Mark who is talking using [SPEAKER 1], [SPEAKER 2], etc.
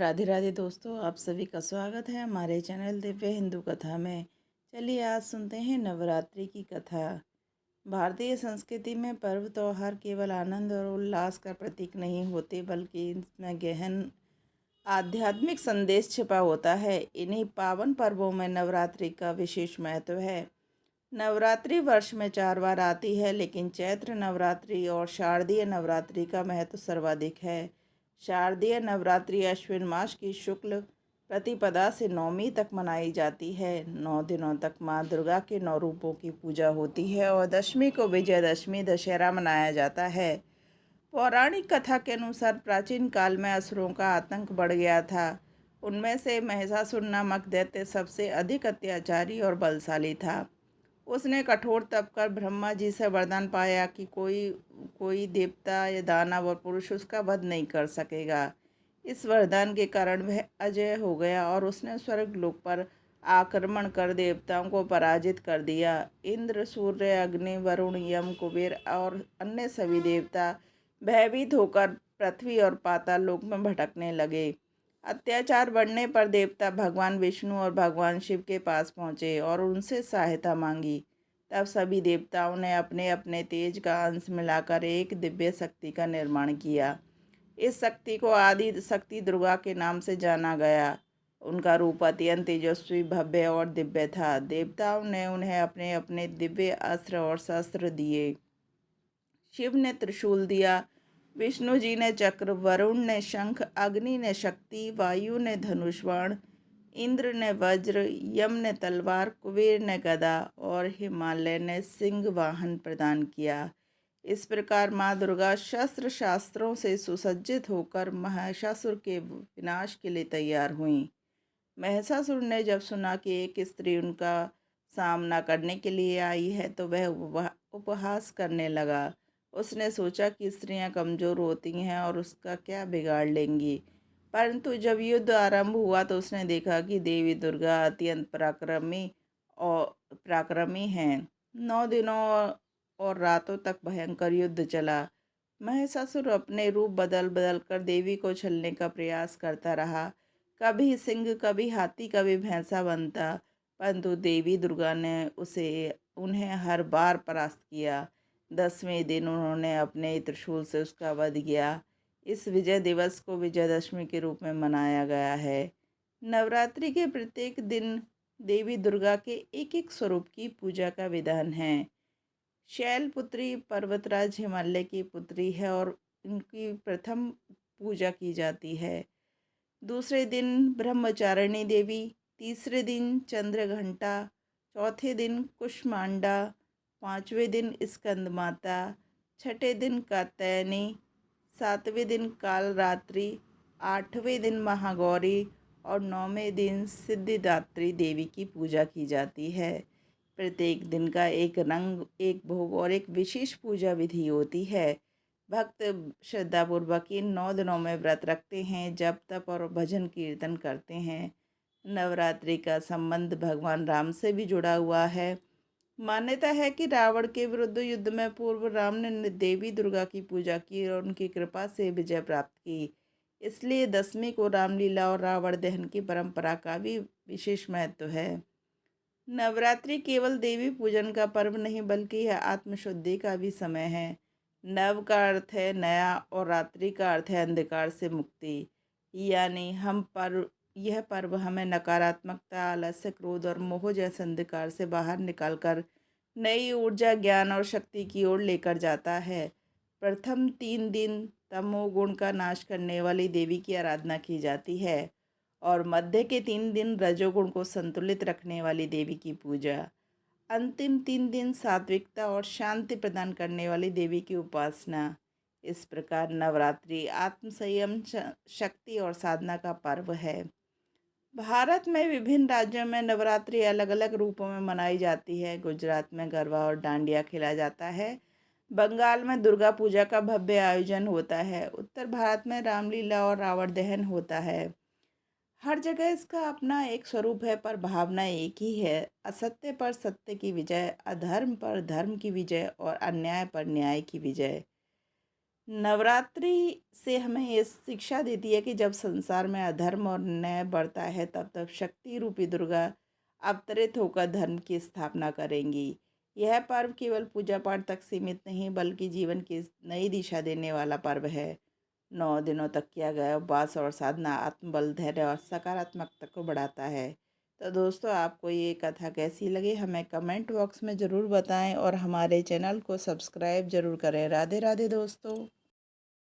[SPEAKER 1] राधे राधे दोस्तों, आप सभी का स्वागत है हमारे चैनल दिव्य हिंदू कथा में। चलिए आज सुनते हैं नवरात्रि की कथा। भारतीय संस्कृति में पर्व त्योहार केवल आनंद और उल्लास का प्रतीक नहीं होते, बल्कि इसमें गहन आध्यात्मिक संदेश छिपा होता है। इन्हीं पावन पर्वों में नवरात्रि का विशेष महत्व है। नवरात्रि वर्ष में 4 बार आती है, लेकिन चैत्र नवरात्रि और शारदीय नवरात्रि का महत्व सर्वाधिक है। शारदीय नवरात्रि अश्विन मास की शुक्ल प्रतिपदा से नवमी तक मनाई जाती है। 9 दिनों तक माँ दुर्गा के 9 रूपों की पूजा होती है और दशमी को विजयदशमी दशहरा मनाया जाता है। पौराणिक कथा के अनुसार प्राचीन काल में असुरों का आतंक बढ़ गया था। उनमें से महिषासुर नामक दैत्य सबसे अधिक अत्याचारी और बलशाली था। उसने कठोर तप कर ब्रह्मा जी से वरदान पाया कि कोई कोई देवता या दानव और पुरुष उसका वध नहीं कर सकेगा। इस वरदान के कारण वह अजय हो गया और उसने स्वर्गलोक पर आक्रमण कर देवताओं को पराजित कर दिया। इंद्र, सूर्य, अग्नि, वरुण, यम, कुबेर और अन्य सभी देवता भयभीत होकर पृथ्वी और पाताल लोक में भटकने लगे। अत्याचार बढ़ने पर देवता भगवान विष्णु और भगवान शिव के पास पहुँचे और उनसे सहायता मांगी। तब सभी देवताओं ने अपने अपने तेज का अंश मिलाकर एक दिव्य शक्ति का निर्माण किया। इस शक्ति को आदि शक्ति दुर्गा के नाम से जाना गया। उनका रूप अत्यंत तेजस्वी, भव्य और दिव्य था। देवताओं ने उन्हें अपने अपने दिव्य अस्त्र और शस्त्र दिए। शिव ने त्रिशूल दिया, विष्णु जी ने चक्र, वरुण ने शंख, अग्नि ने शक्ति, वायु ने धनुष बाण, इंद्र ने वज्र, यम ने तलवार, कुबेर ने गदा और हिमालय ने सिंह वाहन प्रदान किया। इस प्रकार माँ दुर्गा शस्त्र शास्त्रों से सुसज्जित होकर महिषासुर के विनाश के लिए तैयार हुईं। महिषासुर ने जब सुना कि एक स्त्री उनका सामना करने के लिए आई है, तो वह उपहास करने लगा। उसने सोचा कि स्त्रियां कमज़ोर होती हैं और उसका क्या बिगाड़ लेंगी। परंतु जब युद्ध आरंभ हुआ तो उसने देखा कि देवी दुर्गा अत्यंत पराक्रमी हैं। 9 दिनों और रातों तक भयंकर युद्ध चला। महिषासुर अपने रूप बदल बदल कर देवी को छलने का प्रयास करता रहा। कभी सिंह, कभी हाथी, कभी भैंसा बनता, परंतु देवी दुर्गा ने उन्हें हर बार परास्त किया। 10वें दिन उन्होंने अपने त्रिशूल से उसका वध किया। इस विजय दिवस को विजयदशमी के रूप में मनाया गया है। नवरात्रि के प्रत्येक दिन देवी दुर्गा के एक एक स्वरूप की पूजा का विधान है। शैलपुत्री पर्वतराज हिमालय की पुत्री है और इनकी प्रथम पूजा की जाती है। दूसरे दिन ब्रह्मचारिणी देवी, तीसरे दिन चंद्रघंटा, चौथे दिन कुष्मांडा, 5वें दिन स्कंद माता, छठे दिन कात्यायनी, 7वें दिन कालरात्रि, 8वें दिन महागौरी और 9वें दिन सिद्धिदात्री देवी की पूजा की जाती है। प्रत्येक दिन का एक रंग, एक भोग और एक विशेष पूजा विधि होती है। भक्त श्रद्धापूर्वक इन 9 दिनों में व्रत रखते हैं, जप तप और भजन कीर्तन करते हैं। नवरात्रि का संबंध भगवान राम से भी जुड़ा हुआ है। मान्यता है कि रावण के विरुद्ध युद्ध में पूर्व राम ने देवी दुर्गा की पूजा की और उनकी कृपा से विजय प्राप्त की। इसलिए दशमी को रामलीला और रावण दहन की परंपरा का भी विशेष महत्व है। नवरात्रि केवल देवी पूजन का पर्व नहीं, बल्कि यह आत्मशुद्धि का भी समय है। नव का अर्थ है नया और रात्रि का अर्थ है अंधकार से मुक्ति। यानी यह पर्व हमें नकारात्मकता, आलस्य, क्रोध और मोह जैसे अंधकार से बाहर निकालकर नई ऊर्जा, ज्ञान और शक्ति की ओर लेकर जाता है। प्रथम 3 दिन तमोगुण का नाश करने वाली देवी की आराधना की जाती है और मध्य के 3 दिन रजोगुण को संतुलित रखने वाली देवी की पूजा। अंतिम 3 दिन सात्विकता और शांति प्रदान करने वाली देवी की उपासना। इस प्रकार नवरात्रि आत्म संयम, शक्ति और साधना का पर्व है। भारत में विभिन्न राज्यों में नवरात्रि अलग अलग रूपों में मनाई जाती है। गुजरात में गरबा और डांडिया खेला जाता है। बंगाल में दुर्गा पूजा का भव्य आयोजन होता है। उत्तर भारत में रामलीला और रावण दहन होता है। हर जगह इसका अपना एक स्वरूप है, पर भावना एक ही है। असत्य पर सत्य की विजय, अधर्म पर धर्म की विजय और अन्याय पर न्याय की विजय। नवरात्रि से हमें ये शिक्षा देती है कि जब संसार में अधर्म और न्याय बढ़ता है तब तब शक्ति रूपी दुर्गा अवतरित होकर धर्म की स्थापना करेंगी। यह पर्व केवल पूजा पाठ तक सीमित नहीं बल्कि जीवन की नई दिशा देने वाला पर्व है। 9 दिनों तक किया गया उपवास और साधना आत्मबल, धैर्य और सकारात्मकता को बढ़ाता है। तो दोस्तों, आपको ये कथा कैसी लगी हमें कमेंट बॉक्स में ज़रूर बताएं और हमारे चैनल को सब्सक्राइब ज़रूर करें। राधे राधे दोस्तों।